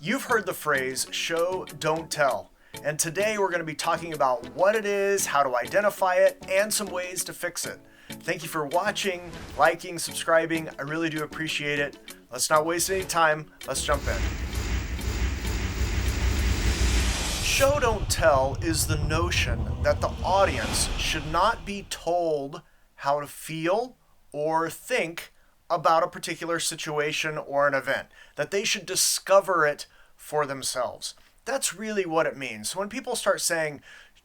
You've heard the phrase show, don't tell. And today we're going to be talking about what it is, how to identify it, and some ways to fix it. Thank you for watching, liking, subscribing. I really do appreciate it. Let's not waste any time. Let's jump in. Show, don't tell is the notion that the audience should not be told how to feel or think about a particular situation or an event, that they should discover it for themselves. That's really what it means. So when people start saying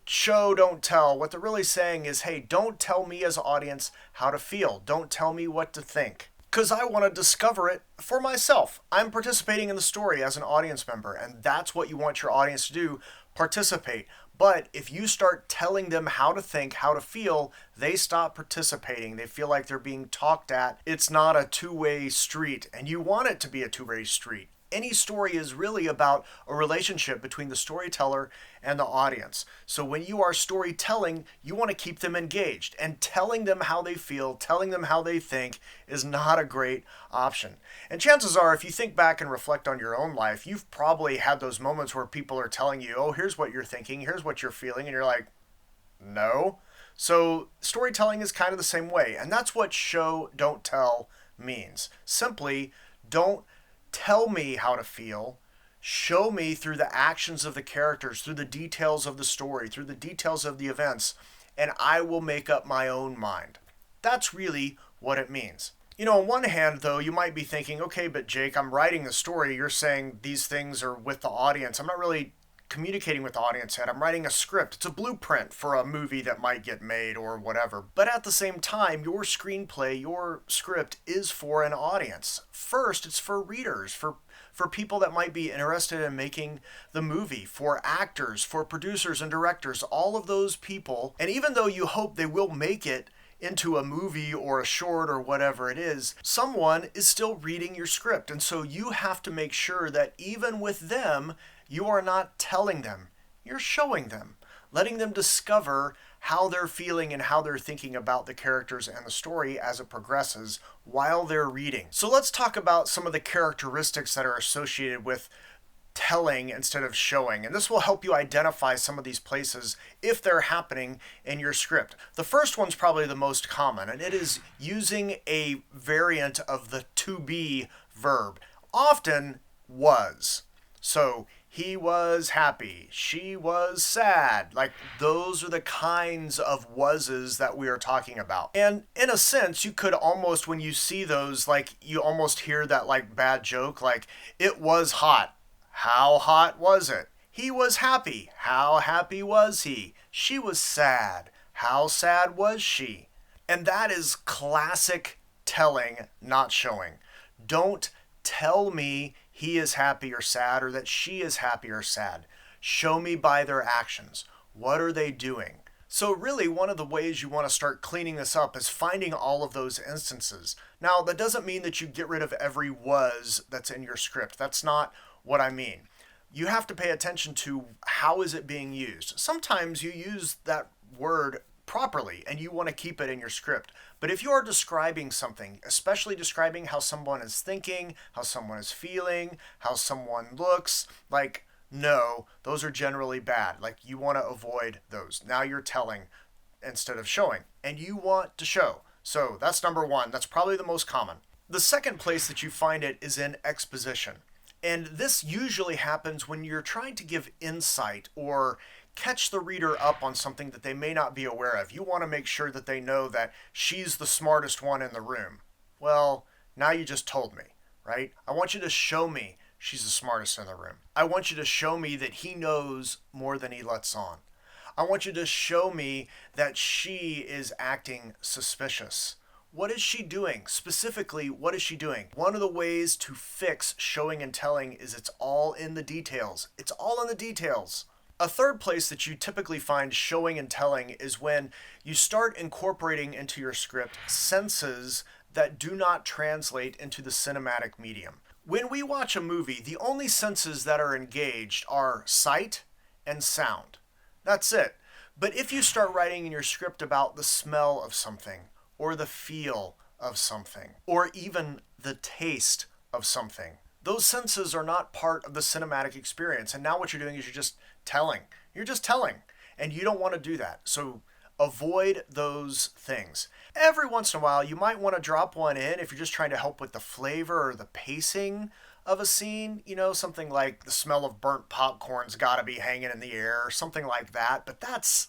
show, don't tell, what they're really saying is, hey, don't tell me as an audience how to feel. Don't tell me what to think. Because I want to discover it for myself. I'm participating in the story as an audience member, and that's what you want your audience to do, participate. But if you start telling them how to think, how to feel, they stop participating. They feel like they're being talked at. It's not a two-way street, and you want it to be a two-way street. Any story is really about a relationship between the storyteller and the audience. So when you are storytelling, you want to keep them engaged, and telling them how they feel, telling them how they think is not a great option. And chances are, if you think back and reflect on your own life, you've probably had those moments where people are telling you, oh, here's what you're thinking, here's what you're feeling, and you're like, no. So storytelling is kind of the same way, and that's what show, don't tell means. Simply, don't tell me how to feel. Show me through the actions of the characters, through the details of the story, through the details of the events, and I will make up my own mind. That's really what it means. You know, on one hand, though, you might be thinking, okay, but Jake, I'm writing the story. You're saying these things are with the audience. I'm not really communicating with the audience yet. I'm writing a script. It's a blueprint for a movie that might get made or whatever. But at the same time, your screenplay, your script is for an audience. First, it's for readers, for people that might be interested in making the movie, for actors, for producers and directors, all of those people. And even though you hope they will make it into a movie or a short or whatever it is, someone is still reading your script. And so you have to make sure that even with them, you are not telling them, you're showing them, letting them discover how they're feeling and how they're thinking about the characters and the story as it progresses while they're reading. So let's talk about some of the characteristics that are associated with telling instead of showing. And this will help you identify some of these places if they're happening in your script. The first one's probably the most common, and it is using a variant of the to be verb, often was. So he was happy, she was sad. Like, those are the kinds of wases that we are talking about. And in a sense, you could almost, when you see those, like, you almost hear that like bad joke, like, it was hot. How hot was it? He was happy. How happy was he? She was sad. How sad was she? And that is classic telling, not showing. Don't tell me he is happy or sad, or that she is happy or sad. Show me by their actions. What are they doing? So really, one of the ways you want to start cleaning this up is finding all of those instances. Now, that doesn't mean that you get rid of every was that's in your script. That's not what I mean. You have to pay attention to how is it being used. Sometimes you use that word properly and you want to keep it in your script. But if you are describing something, especially describing how someone is thinking, how someone is feeling, how someone looks, like, no, those are generally bad. Like, you want to avoid those. Now you're telling instead of showing, and you want to show. So that's number one. That's probably the most common. The second place that you find it is in exposition. And this usually happens when you're trying to give insight or catch the reader up on something that they may not be aware of. You want to make sure that they know that she's the smartest one in the room. Well, now you just told me, right? I want you to show me she's the smartest in the room. I want you to show me that he knows more than he lets on. I want you to show me that she is acting suspicious. What is she doing? Specifically, what is she doing? One of the ways to fix showing and telling is it's all in the details. It's all in the details. A third place that you typically find showing and telling is when you start incorporating into your script senses that do not translate into the cinematic medium. When we watch a movie, the only senses that are engaged are sight and sound. That's it. But if you start writing in your script about the smell of something, or the feel of something, or even the taste of something, those senses are not part of the cinematic experience. And now what you're doing is you're just telling. You're just telling. And you don't want to do that. So avoid those things. Every once in a while, you might want to drop one in if you're just trying to help with the flavor or the pacing of a scene. You know, something like the smell of burnt popcorn's got to be hanging in the air or something like that. But that's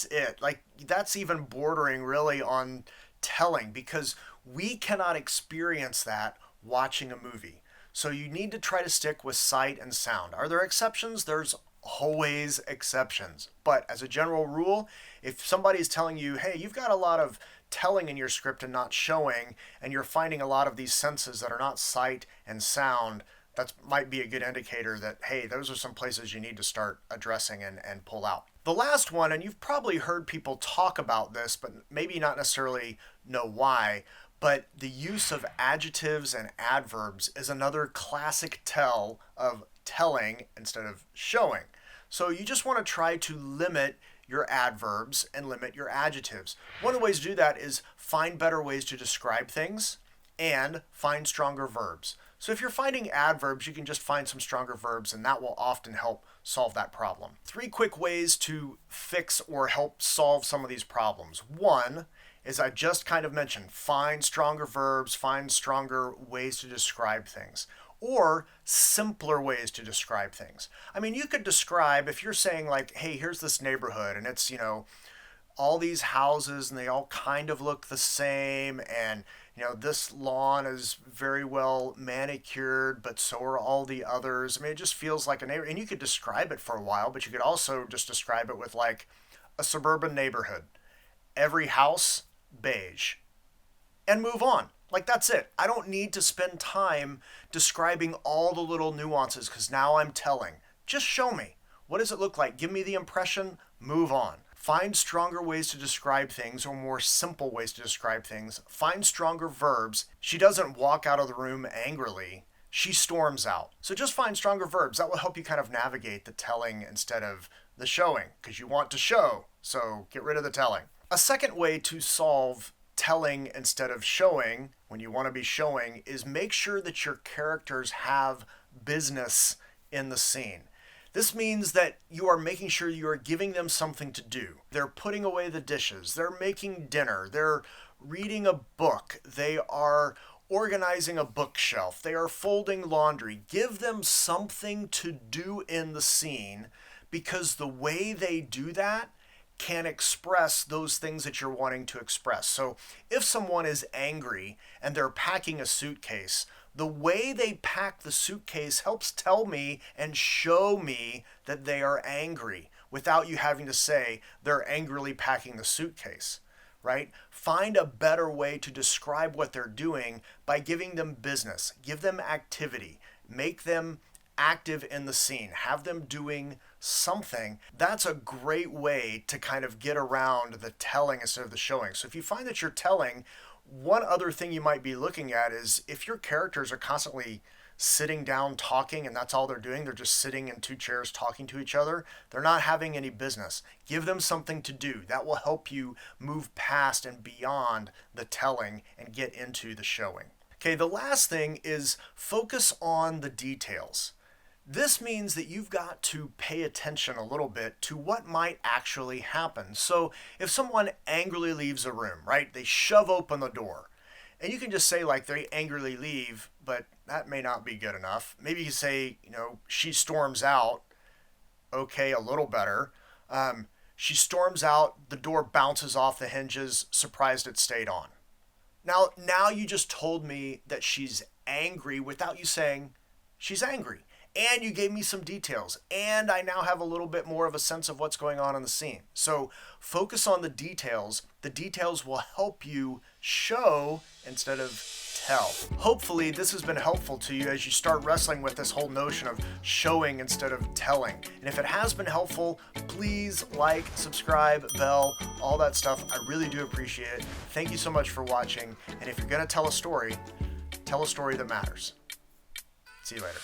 it. Like, that's even bordering really on telling, because we cannot experience that watching a movie. So you need to try to stick with sight and sound. Are there exceptions? There's always exceptions. But as a general rule, if somebody's telling you, hey, you've got a lot of telling in your script and not showing, and you're finding a lot of these senses that are not sight and sound, that might be a good indicator that, hey, those are some places you need to start addressing and pull out. The last one, and you've probably heard people talk about this, but maybe not necessarily know why, but the use of adjectives and adverbs is another classic tell of telling instead of showing. So you just want to try to limit your adverbs and limit your adjectives. One of the ways to do that is find better ways to describe things and find stronger verbs. So if you're finding adverbs, you can just find some stronger verbs, and that will often help solve that problem. 3 quick ways to fix or help solve some of these problems. One is, I just kind of mentioned, find stronger verbs, find stronger ways to describe things, or simpler ways to describe things. I mean, you could describe, if you're saying like, hey, here's this neighborhood and it's, all these houses and they all kind of look the same, and this lawn is very well manicured, but so are all the others. I mean, it just feels like a neighborhood, and you could describe it for a while, but you could also just describe it with like a suburban neighborhood. Every house, beige. And move on. Like, that's it. I don't need to spend time describing all the little nuances because now I'm telling. Just show me. What does it look like? Give me the impression, move on. Find stronger ways to describe things, or more simple ways to describe things. Find stronger verbs. She doesn't walk out of the room angrily. She storms out. So just find stronger verbs. That will help you kind of navigate the telling instead of the showing, because you want to show. So get rid of the telling. A second way to solve telling instead of showing, when you want to be showing, is make sure that your characters have business in the scene. This means that you are making sure you are giving them something to do. They're putting away the dishes, they're making dinner, they're reading a book, they are organizing a bookshelf, they are folding laundry. Give them something to do in the scene, because the way they do that can express those things that you're wanting to express. So if someone is angry and they're packing a suitcase, the way they pack the suitcase helps tell me and show me that they are angry without you having to say they're angrily packing the suitcase, right? Find a better way to describe what they're doing by giving them business, give them activity, make them active in the scene, have them doing something. That's a great way to kind of get around the telling instead of the showing. So if you find that you're telling, one other thing you might be looking at is if your characters are constantly sitting down talking and that's all they're doing, they're just sitting in 2 chairs talking to each other, they're not having any business. Give them something to do. That will help you move past and beyond the telling and get into the showing. Okay, the last thing is focus on the details. This means that you've got to pay attention a little bit to what might actually happen. So if someone angrily leaves a room, right, they shove open the door, and you can just say like they angrily leave, but that may not be good enough. Maybe you say, she storms out. Okay, a little better. She storms out, the door bounces off the hinges, surprised it stayed on. Now you just told me that she's angry without you saying she's angry. And you gave me some details, and I now have a little bit more of a sense of what's going on in the scene. So focus on the details. The details will help you show instead of tell. Hopefully this has been helpful to you as you start wrestling with this whole notion of showing instead of telling. And if it has been helpful, please like, subscribe, bell, all that stuff. I really do appreciate it. Thank you so much for watching. And if you're going to tell a story that matters. See you later.